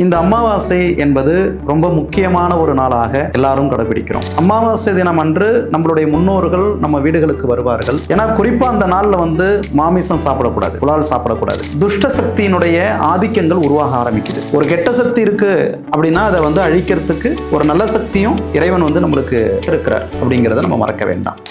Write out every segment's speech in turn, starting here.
இந்த அமாவாசை என்பது ரொம்ப முக்கியமான ஒரு நாளாக எல்லாரும் கடைபிடிக்கிறோம். அமாவாசை தினம் அன்று நம்மளுடைய முன்னோர்கள் நம்ம வீடுகளுக்கு வருவார்கள். ஏன்னா குறிப்பா அந்த நாள்ல மாமிசம் சாப்பிடக்கூடாது, புலால் சாப்பிடக்கூடாது. துஷ்ட சக்தியினுடைய ஆதிக்கங்கள் உருவாக ஆரம்பிக்குது. ஒரு கெட்ட சக்தி இருக்கு அப்படின்னா அதை அழிக்கிறதுக்கு ஒரு நல்ல சக்தியும் இறைவன் நம்மளுக்கு இருக்கிறார் அப்படிங்கிறத நம்ம மறக்க வேண்டாம்.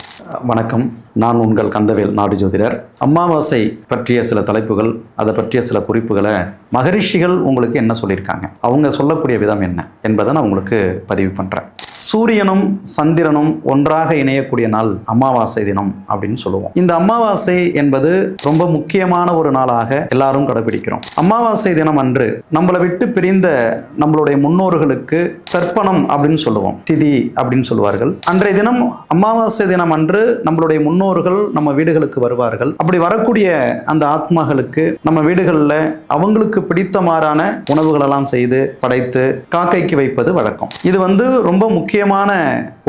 வணக்கம், நான் உங்கள் கந்தவேல் நாடு ஜோதிடர். அமாவாசை பற்றிய சில தலைப்புகள், அதை பற்றிய சில குறிப்புகளை மகரிஷிகள் உங்களுக்கு என்ன சொல்லியிருக்காங்க, அவங்க சொல்லக்கூடிய விதம் என்ன என்பதை நான் உங்களுக்கு பதிவு பண்ணுறேன். சூரியனும் சந்திரனும் ஒன்றாக இணையக்கூடிய நாள் அமாவாசை தினம் அப்படின்னு சொல்லுவோம். இந்த அமாவாசை என்பது ரொம்ப முக்கியமான ஒரு நாளாக எல்லாரும் கடைபிடிக்கிறோம். அமாவாசை தினம் அன்று நம்மளை விட்டு பிரிந்த நம்மளுடைய முன்னோர்களுக்கு தர்ப்பணம் அப்படின்னு சொல்லுவோம், திதி அப்படின்னு சொல்லுவார்கள். அன்றைய தினம் அமாவாசை தினம் அன்று நம்மளுடைய முன்னோர்கள் நம்ம வீடுகளுக்கு வருவார்கள். அப்படி வரக்கூடிய அந்த ஆத்மாக்களுக்கு நம்ம வீடுகளில் அவங்களுக்கு பிடித்தமாறான உணவுகளெல்லாம் செய்து படைத்து காக்கைக்கு வைப்பது வழக்கம். இது ரொம்ப முக்கியமான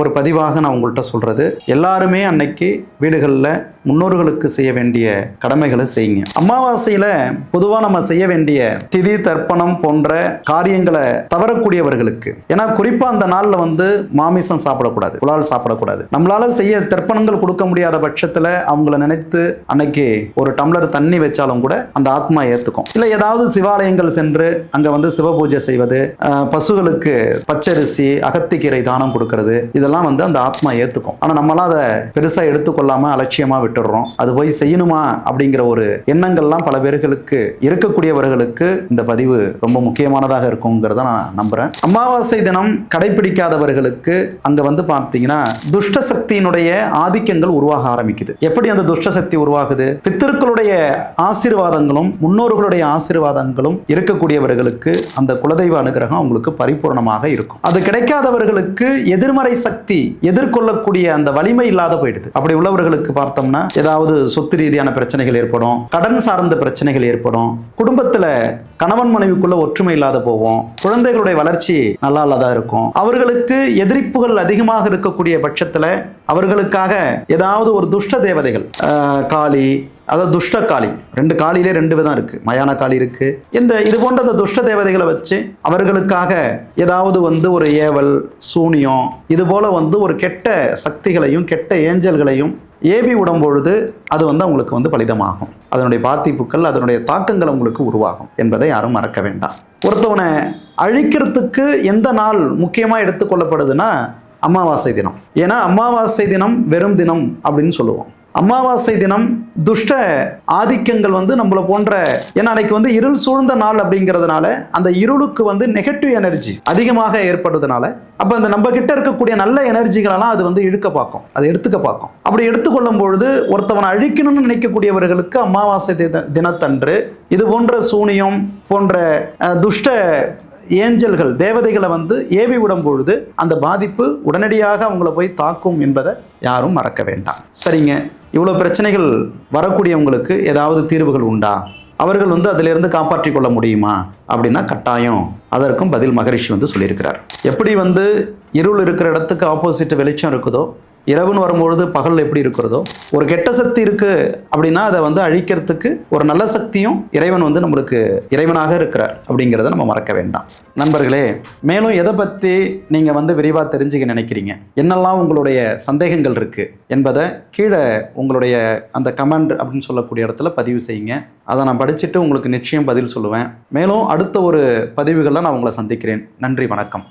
ஒரு பதிவாக நான் உங்கள்கிட்ட சொல்றது. எல்லாருமே அன்னைக்கு வீடுகளில் முன்னோர்களுக்கு செய்ய வேண்டிய கடமைகளை செய்யுங்க. அமாவாசையில பொதுவாக நம்ம செய்ய வேண்டிய திதி தர்ப்பணம் போன்ற காரியங்களை தவறக்கூடியவர்களுக்கு, ஏன்னா குறிப்பா அந்த நாள்ல மாமிசம் சாப்பிடக்கூடாது, புலால் சாப்பிடக்கூடாது. நம்மளால செய்ய தர்ப்பணங்கள் கொடுக்க முடியாத பட்சத்துல அவங்கள நினைத்து அன்னைக்கு ஒரு டம்ளர் தண்ணி வச்சாலும் கூட அந்த ஆத்மா ஏத்துக்கும். இல்ல ஏதாவது சிவாலயங்கள் சென்று அங்க சிவ பூஜை செய்வது, பசுகளுக்கு பச்சரிசி அகத்திக்கீரை தானம் கொடுக்கறது, இதெல்லாம் அந்த ஆத்மா ஏத்துக்கும். ஆனா நம்மளால அதை பெருசா எடுத்துக்கொள்ளாம அலட்சியமா விட்டுடுறோம். அது போய் செய்யணுமா அப்படிங்கிற ஒரு எண்ணங்கள்லாம் பல பேர்களுக்கு இருக்கக்கூடியவர்களுக்கு இந்த பதிவு ரொம்ப முக்கியமானதாக இருக்குங்கிறத நான் நம்புறேன். அமாவாசை தினம் கடைபிடிக்காதவர்களுக்கு அங்க பார்த்தீங்கன்னா துஷ்ட சக்தியினுடைய ஆதிக்கங்கள் உருவாக ஆரம்பிக்குது. எப்படி அந்த துஷ்ட சக்தி உருவாகுது? பித்தர்களுடைய ஆசீர்வாதங்களும் முன்னோர்களுடைய ஆசீர்வாதங்களும் இருக்கக்கூடியவர்களுக்கு அந்த குலதெய்வ அனுகிரகம் அவங்களுக்கு பரிபூர்ணமாக இருக்கும். அது கிடைக்காதவர்களுக்கு எதிர்மறை சக்தி எதிர்கொள்ளக்கூடிய அந்த வலிமை இல்லாத போயிடுது. அப்படி உள்ளவர்களுக்கு பார்த்தோம்னா ஏதாவது சொத்து ரீதியான பிரச்சனைகள் ஏற்படும், கடன் சார்ந்த பிரச்சனைகள் ஏற்படும், குடும்பத்துல கணவன் மனைவிக்குள்ள ஒற்றுமை இல்லாத போவோம், குழந்தைகளுடைய வளர்ச்சி நல்லா இல்லாத இருக்கும். அவர்களுக்கு எதிர்ப்புகள் அதிகமாக இருக்கக்கூடிய பட்சத்துல அவர்களுக்காக ஏதாவது ஒரு துஷ்ட தேவதைகள், காளி, அதாவது துஷ்ட காளி, ரெண்டு காளியிலே ரெண்டு விதம் இருக்கு, மயான காளி இருக்கு. இது போன்ற அந்த துஷ்ட தேவதைகளை வச்சு அவர்களுக்காக ஏதாவது ஒரு ஏவல் சூனியம் இது போல ஒரு கெட்ட சக்திகளையும் கெட்ட ஏஞ்சல்களையும் ஏவி விடும் பொழுது அது அவங்களுக்கு பலிதமாகும். அதனுடைய பாதிப்புகள், அதனுடைய தாக்கங்கள் உங்களுக்கு உருவாகும் என்பதை யாரும் மறக்க வேண்டாம். ஒருத்தவனை அழிக்கிறதுக்கு எந்த நாள் முக்கியமாக எடுத்துக்கொள்ளப்படுதுன்னா அமாவாசை தினம். ஏன்னா அமாவாசை தினம் வெறும் தினம் அப்படின்னு சொல்லுவோம். அமாவாசை தினம் துஷ்ட ஆதிக்கங்கள் நம்மள போன்ற, ஏன்னா அன்னைக்கு இருள் சூழ்ந்த நாள் அப்படிங்கிறதுனால அந்த இருளுக்கு நெகட்டிவ் எனர்ஜி அதிகமாக ஏற்படுறதுனால அப்ப அந்த நம்ம கிட்ட இருக்கக்கூடிய நல்ல எனர்ஜிகளெல்லாம் அது இழுக்க பார்க்கும், அதை எடுத்துக்க பார்க்கும். அப்படி எடுத்துக்கொள்ளும் பொழுது ஒருத்தவனை அழிக்கணும்னு நினைக்கக்கூடியவர்களுக்கு அமாவாசை தினத்தன்று இது போன்ற சூனியம் போன்ற துஷ்ட ஏஞ்சல்கள் தேவதைகளை ஏவி விடும் பொழுது அந்த பாதிப்பு உடனடியாக அவங்கள போய் தாக்கும் என்பதை யாரும் மறக்க வேண்டாம். சரிங்க, இவ்வளோ பிரச்சனைகள் வரக்கூடியவங்களுக்கு ஏதாவது தீர்வுகள் உண்டா? அவர்கள் அதிலிருந்து காப்பாற்றி கொள்ள முடியுமா அப்படின்னா கட்டாயம் அதற்கும் பதில் மகரிஷி சொல்லியிருக்கிறார். எப்படி இருள் இருக்கிற இடத்துக்கு ஆப்போசிட் வெளிச்சம் இருக்குதோ, இரவுன்னு வரும்பொழுது பகல் எப்படி இருக்கிறதோ, ஒரு கெட்ட சக்தி இருக்கு அப்படின்னா அதை அழிக்கிறதுக்கு ஒரு நல்ல சக்தியும் இறைவன் நம்மளுக்கு இறைவனாக இருக்கிறார் அப்படிங்கிறத நம்ம மறக்க வேண்டாம். நண்பர்களே, மேலும் எதை பற்றி நீங்கள் விரிவாக தெரிஞ்சுக்க நினைக்கிறீங்க, என்னெல்லாம் உங்களுடைய சந்தேகங்கள் இருக்கு என்பதை கீழே உங்களுடைய அந்த கமெண்ட் அப்படின்னு சொல்லக்கூடிய இடத்துல பதிவு செய்யுங்க. அதை நான் படிச்சுட்டு உங்களுக்கு நிச்சயம் பதில் சொல்லுவேன். மேலும் அடுத்த ஒரு பதிவுகளில் நான் உங்களை சந்திக்கிறேன். நன்றி, வணக்கம்.